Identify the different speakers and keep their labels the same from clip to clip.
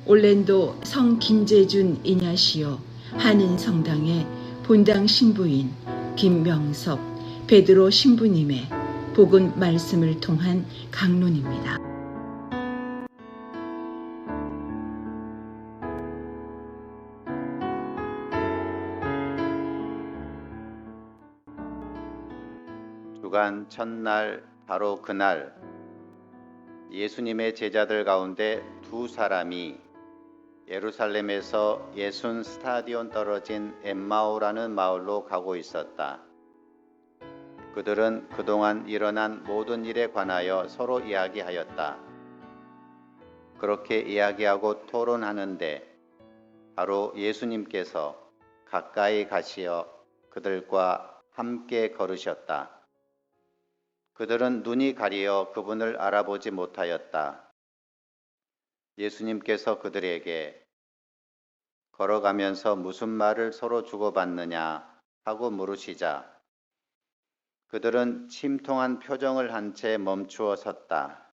Speaker 1: 올랜도 성 김재준 이냐시오 한인성당의 본당 신부인 김명섭 베드로 신부님의 복음 말씀을 통한 강론입니다.
Speaker 2: 주간 첫날 바로 그날 예수님의 제자들 가운데 두 사람이 예루살렘에서 60스타디온 떨어진 엠마오라는 마을로 가고 있었다. 그들은 그동안 일어난 모든 일에 관하여 서로 이야기하였다. 그렇게 이야기하고 토론하는데 바로 예수님께서 가까이 가시어 그들과 함께 걸으셨다. 그들은 눈이 가리어 그분을 알아보지 못하였다. 예수님께서 그들에게 걸어가면서 무슨 말을 서로 주고받느냐 하고 물으시자 그들은 침통한 표정을 한 채 멈추어 섰다.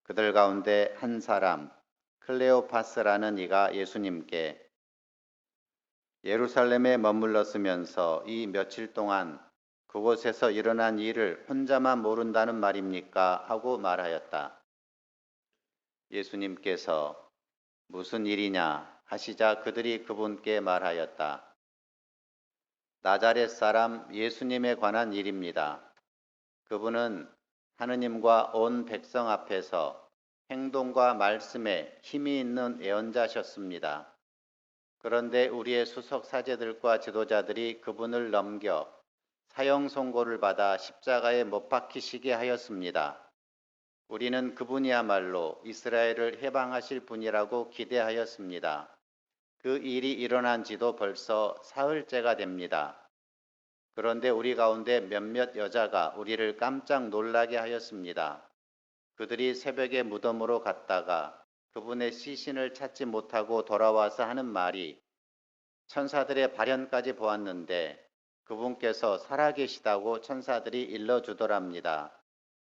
Speaker 2: 그들 가운데 한 사람, 클레오파스라는 이가 예수님께 예루살렘에 머물렀으면서 이 며칠 동안 그곳에서 일어난 일을 혼자만 모른다는 말입니까? 하고 말하였다. 예수님께서 무슨 일이냐 하시자 그들이 그분께 말하였다. 나자렛 사람 예수님에 관한 일입니다. 그분은 하느님과 온 백성 앞에서 행동과 말씀에 힘이 있는 예언자셨습니다. 그런데 우리의 수석 사제들과 지도자들이 그분을 넘겨 사형 선고를 받아 십자가에 못 박히시게 하였습니다. 우리는 그분이야말로 이스라엘을 해방하실 분이라고 기대하였습니다. 그 일이 일어난 지도 벌써 사흘째가 됩니다. 그런데 우리 가운데 몇몇 여자가 우리를 깜짝 놀라게 하였습니다. 그들이 새벽에 무덤으로 갔다가 그분의 시신을 찾지 못하고 돌아와서 하는 말이 천사들의 발현까지 보았는데 그분께서 살아계시다고 천사들이 일러주더랍니다.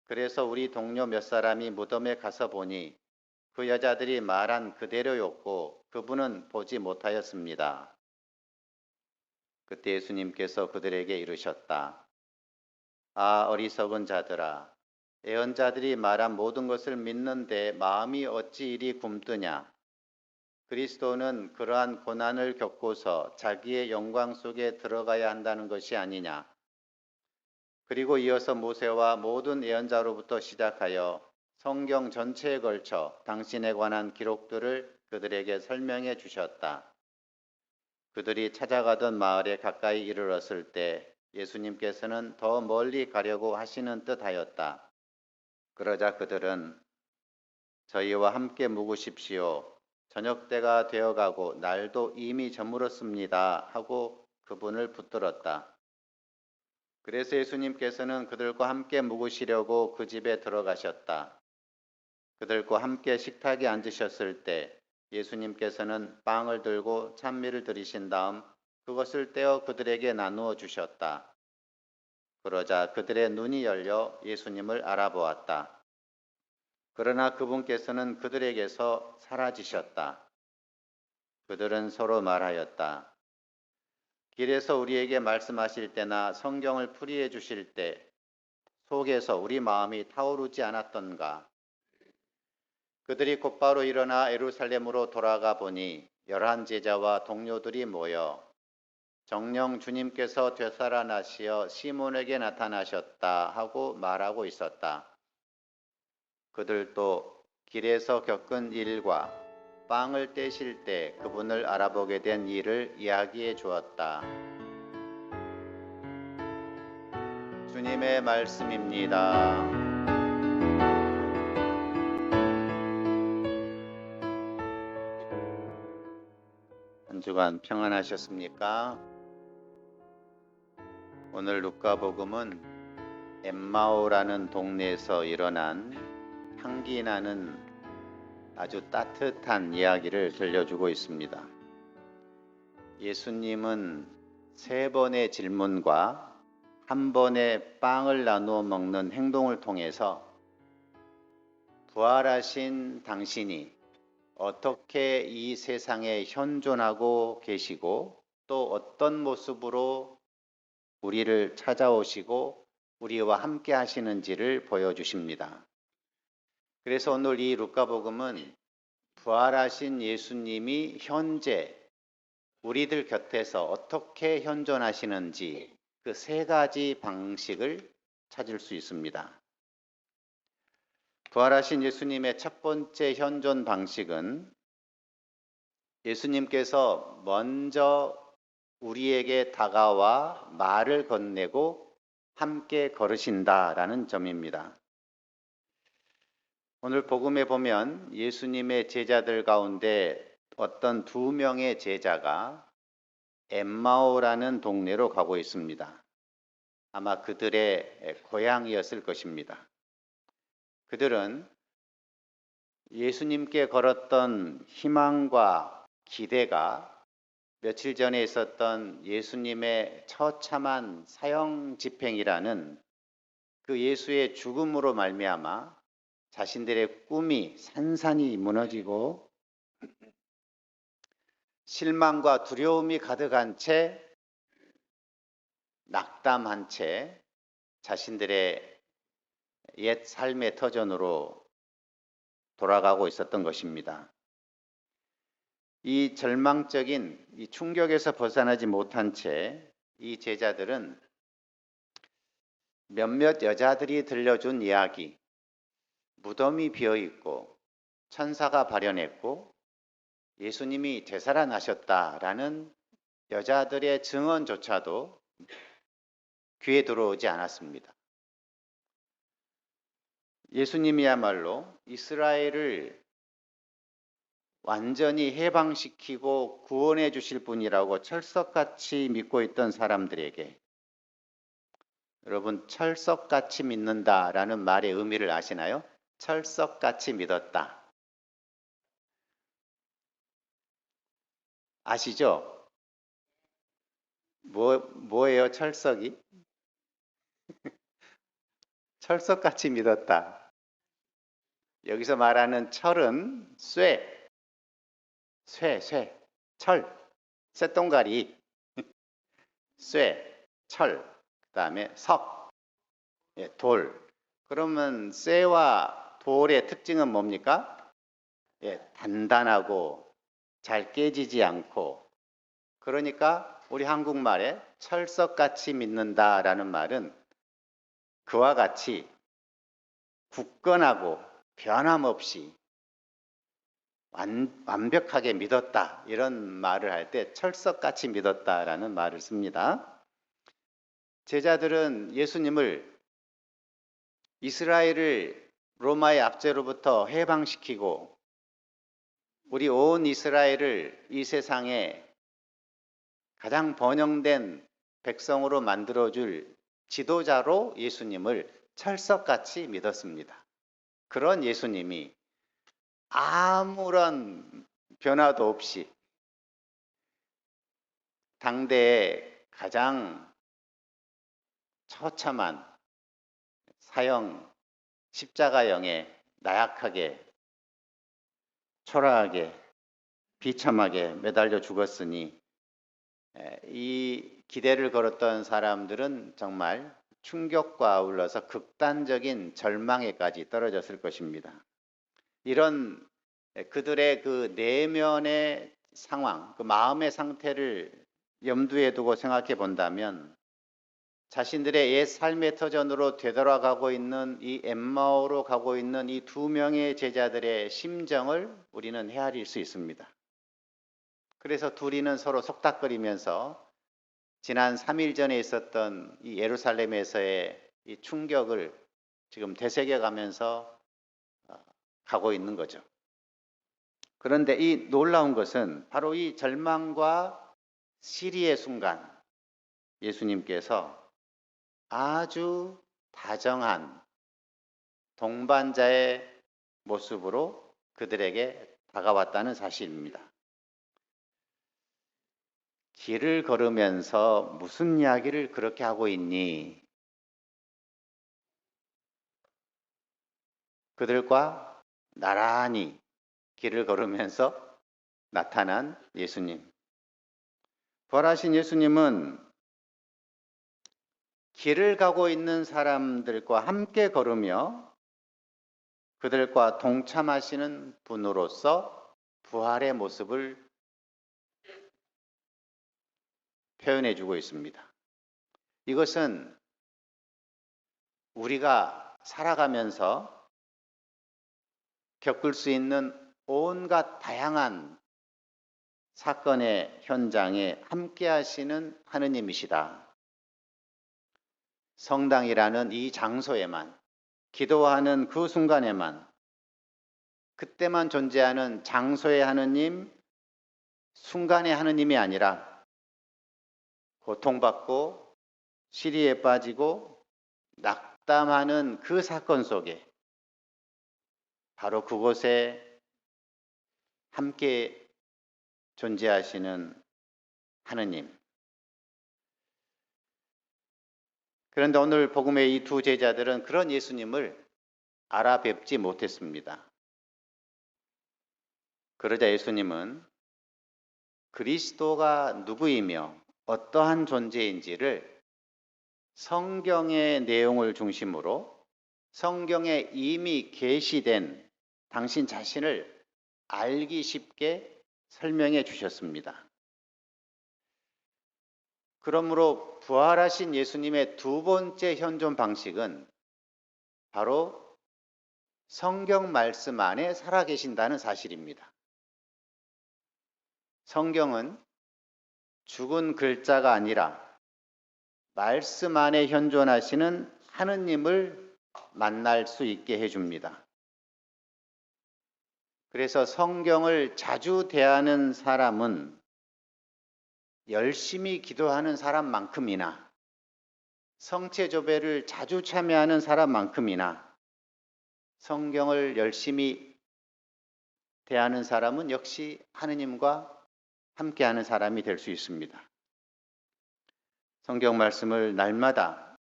Speaker 2: 그래서 우리 동료 몇 사람이 무덤에 가서 보니 그 여자들이 말한 그대로였고 그분은 보지 못하였습니다. 그때 예수님께서 그들에게 이르셨다. 아, 어리석은 자들아, 예언자들이 말한 모든 것을 믿는데 마음이 어찌 이리 굼뜨냐? 그리스도는 그러한 고난을 겪고서 자기의 영광 속에 들어가야 한다는 것이 아니냐? 그리고 이어서 모세와 모든 예언자로부터 시작하여 성경 전체에 걸쳐 당신에 관한 기록들을 그들에게 설명해 주셨다. 그들이 찾아가던 마을에 가까이 이르렀을 때 예수님께서는 더 멀리 가려고 하시는 듯하였다. 그러자 그들은 저희와 함께 묵으십시오. 저녁 때가 되어가고 날도 이미 저물었습니다. 하고 그분을 붙들었다. 그래서 예수님께서는 그들과 함께 묵으시려고 그 집에 들어가셨다. 그들과 함께 식탁에 앉으셨을 때 예수님께서는 빵을 들고 찬미를 드리신 다음 그것을 떼어 그들에게 나누어 주셨다. 그러자 그들의 눈이 열려 예수님을 알아보았다. 그러나 그분께서는 그들에게서 사라지셨다. 그들은 서로 말하였다. 길에서 우리에게 말씀하실 때나 성경을 풀이해 주실 때 속에서 우리 마음이 타오르지 않았던가? 그들이 곧바로 일어나 예루살렘으로 돌아가 보니 11 제자와 동료들이 모여 정녕 주님께서 되살아나시어 시몬에게 나타나셨다 하고 말하고 있었다. 그들도 길에서 겪은 일과 빵을 떼실 때 그분을 알아보게 된 일을 이야기해 주었다. 주님의 말씀입니다. 한 주간 평안하셨습니까? 오늘 루카복음은 엠마오라는 동네에서 일어난 향기 나는 아주 따뜻한 이야기를 들려주고 있습니다. 예수님은 3번의 질문과 한 번의 빵을 나누어 먹는 행동을 통해서 부활하신 당신이 어떻게 이 세상에 현존하고 계시고 또 어떤 모습으로 우리를 찾아오시고 우리와 함께 하시는지를 보여주십니다. 그래서 오늘 이 루카복음은 부활하신 예수님이 현재 우리들 곁에서 어떻게 현존하시는지 그 세 가지 방식을 찾을 수 있습니다. 부활하신 예수님의 첫 번째 현존 방식은 예수님께서 먼저 우리에게 다가와 말을 건네고 함께 걸으신다라는 점입니다. 오늘 복음에 보면 예수님의 제자들 가운데 어떤 두 명의 제자가 엠마오라는 동네로 가고 있습니다. 아마 그들의 고향이었을 것입니다. 그들은 예수님께 걸었던 희망과 기대가 며칠 전에 있었던 예수님의 처참한 사형 집행이라는 그 예수의 죽음으로 말미암아 자신들의 꿈이 산산이 무너지고 실망과 두려움이 가득한 채 낙담한 채 자신들의 옛 삶의 터전으로 돌아가고 있었던 것입니다. 이 절망적인 이 충격에서 벗어나지 못한 채 이 제자들은 몇몇 여자들이 들려준 이야기, 무덤이 비어 있고 천사가 발현했고 예수님이 되살아나셨다라는 여자들의 증언조차도 귀에 들어오지 않았습니다. 예수님이야말로 이스라엘을 완전히 해방시키고 구원해 주실 분이라고 철석같이 믿고 있던 사람들에게, 여러분 철석같이 믿는다라는 말의 의미를 아시나요? 철석같이 믿었다. 아시죠? 뭐예요 철석이? 철석같이 믿었다. 여기서 말하는 철은 철, 쇳동가리, 철, 그 다음에 돌. 그러면 쇠와 돌의 특징은 뭡니까? 단단하고 잘 깨지지 않고, 그러니까 우리 한국말에 철석같이 믿는다라는 말은 그와 같이 굳건하고 변함없이 완벽하게 믿었다, 이런 말을 할 때 철석같이 믿었다라는 말을 씁니다. 제자들은 예수님을 이스라엘을 로마의 압제로부터 해방시키고 우리 온 이스라엘을 이 세상에 가장 번영된 백성으로 만들어줄 지도자로 예수님을 철석같이 믿었습니다. 그런 예수님이 아무런 변화도 없이 당대의 가장 처참한 사형 십자가형에 나약하게 초라하게 비참하게 매달려 죽었으니 이 기대를 걸었던 사람들은 정말 충격과 아울러서 극단적인 절망에까지 떨어졌을 것입니다. 이런 그들의 그 내면의 상황, 그 마음의 상태를 염두에 두고 생각해 본다면 자신들의 옛 삶의 터전으로 되돌아가고 있는 이 엠마오로 가고 있는 이 두 명의 제자들의 심정을 우리는 헤아릴 수 있습니다. 그래서 둘이는 서로 속닥거리면서 지난 3일 전에 있었던 이 예루살렘에서의 이 충격을 지금 되새겨가면서 가고 있는 거죠. 그런데 이 놀라운 것은 바로 이 절망과 시리의 순간 예수님께서 아주 다정한 동반자의 모습으로 그들에게 다가왔다는 사실입니다. 길을 걸으면서 무슨 이야기를 그렇게 하고 있니? 그들과 나란히 길을 걸으면서 나타난 예수님. 부활하신 예수님은 길을 가고 있는 사람들과 함께 걸으며 그들과 동참하시는 분으로서 부활의 모습을 표현해 주고 있습니다. 이것은 우리가 살아가면서 겪을 수 있는 온갖 다양한 사건의 현장에 함께 하시는 하느님이시다. 성당이라는 이 장소에만, 기도하는 그 순간에만, 그때만 존재하는 장소의 하느님, 순간의 하느님이 아니라 고통받고 시리에 빠지고 낙담하는 그 사건 속에 바로 그곳에 함께 존재하시는 하느님. 그런데 오늘 복음의 이 두 제자들은 그런 예수님을 알아뵙지 못했습니다. 그러자 예수님은 그리스도가 누구이며 어떠한 존재인지를 성경의 내용을 중심으로 성경에 이미 계시된 당신 자신을 알기 쉽게 설명해 주셨습니다. 그러므로 부활하신 예수님의 두 번째 현존 방식은 바로 성경 말씀 안에 살아계신다는 사실입니다. 성경은 죽은 글자가 아니라 말씀 안에 현존하시는 하느님을 만날 수 있게 해줍니다. 그래서 성경을 자주 대하는 사람은 열심히 기도하는 사람만큼이나 성체조배를 자주 참여하는 사람만큼이나 성경을 열심히 대하는 사람은 역시 하느님과 함께하는 사람이 될 수 있습니다. 성경 말씀을 날마다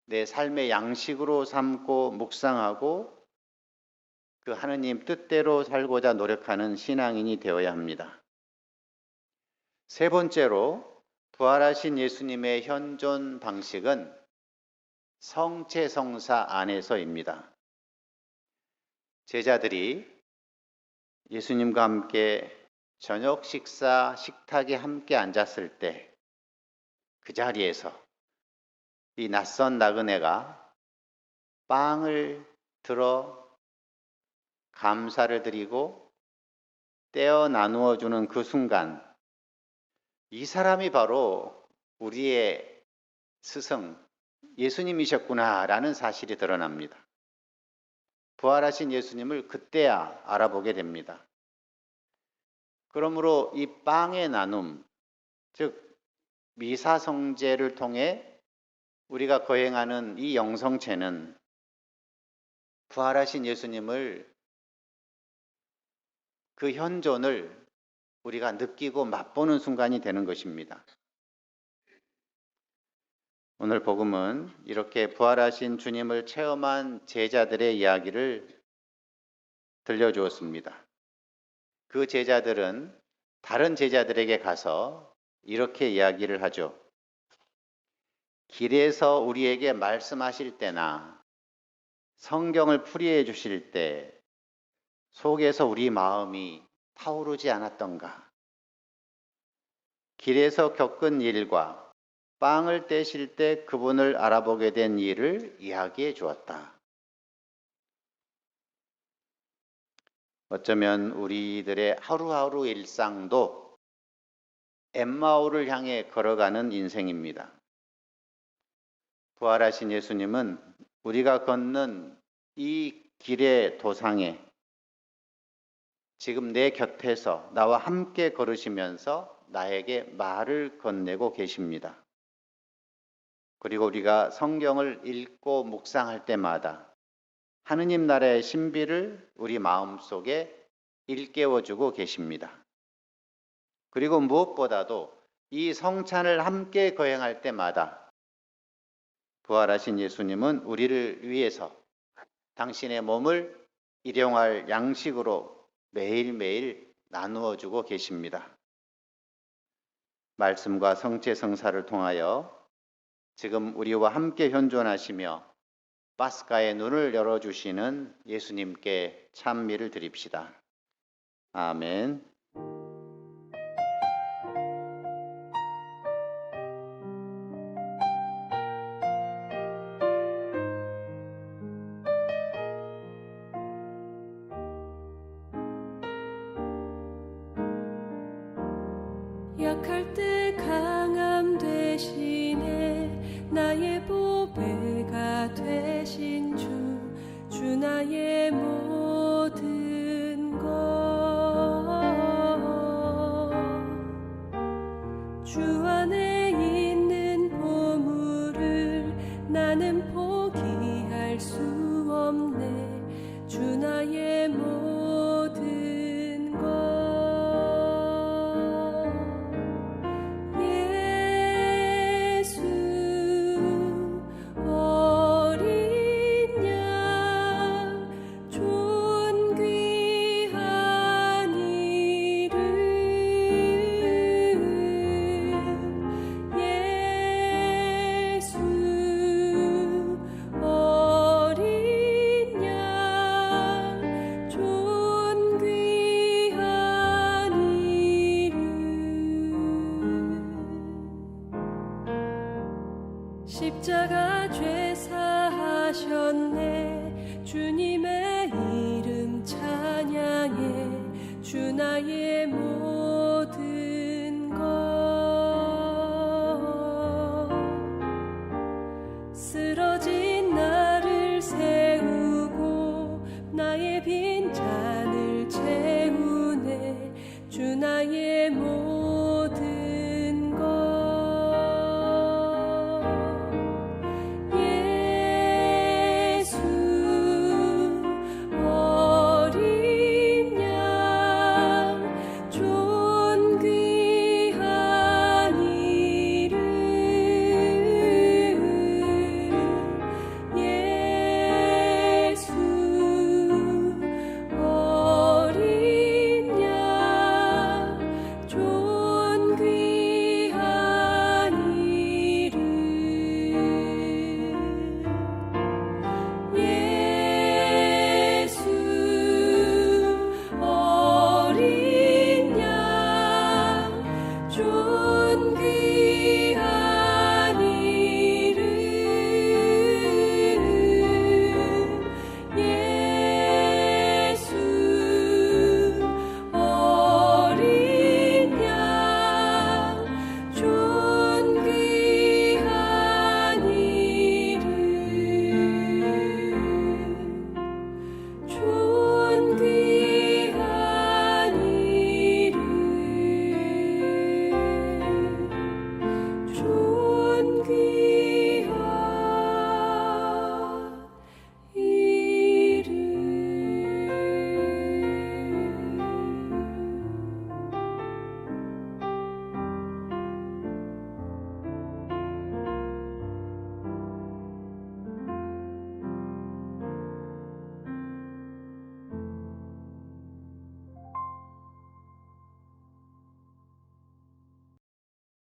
Speaker 2: 내 삶의 양식으로 삼고 묵상하고 그 하느님 뜻대로 살고자 노력하는 신앙인이 되어야 합니다. 세 번째로 부활하신 예수님의 현존 방식은 성체성사 안에서입니다. 제자들이 예수님과 함께 저녁 식사 식탁에 함께 앉았을 때 그 자리에서 이 낯선 나그네가 빵을 들어 감사를 드리고 떼어 나누어 주는 그 순간 이 사람이 바로 우리의 스승 예수님이셨구나라는 사실이 드러납니다. 부활하신 예수님을 그때야 알아보게 됩니다. 그러므로 이 빵의 나눔, 즉 미사성제를 통해 우리가 거행하는 이 영성체는 부활하신 예수님을 그 현존을 우리가 느끼고 맛보는 순간이 되는 것입니다. 오늘 복음은 이렇게 부활하신 주님을 체험한 제자들의 이야기를 들려주었습니다. 그 제자들은 다른 제자들에게 가서 이렇게 이야기를 하죠. 길에서 우리에게 말씀하실 때나 성경을 풀이해 주실 때 속에서 우리 마음이 타오르지 않았던가? 길에서 겪은 일과 빵을 떼실 때 그분을 알아보게 된 일을 이야기해 주었다. 어쩌면 우리들의 하루하루 일상도 엠마오를 향해 걸어가는 인생입니다. 부활하신 예수님은 우리가 걷는 이 길의 도상에 지금 내 곁에서 나와 함께 걸으시면서 나에게 말을 건네고 계십니다. 그리고 우리가 성경을 읽고 묵상할 때마다 하느님 나라의 신비를 우리 마음속에 일깨워주고 계십니다. 그리고 무엇보다도 이 성찬을 함께 거행할 때마다 부활하신 예수님은 우리를 위해서 당신의 몸을 일용할 양식으로 매일매일 나누어 주고 계십니다. 말씀과 성체 성사를 통하여 지금 우리와 함께 현존하시며 파스카의 눈을 열어주시는 예수님께 찬미를 드립시다. 아멘.
Speaker 3: 약할 때 강함 되시네 나의 보배가 되신 주 나의 모든 것 주 안에 있는 보물을 나는 포기할 수 없네 주 나의 모든 것 십자가 죄 사하셨네 주님의 이름 찬양해 주 나의 모든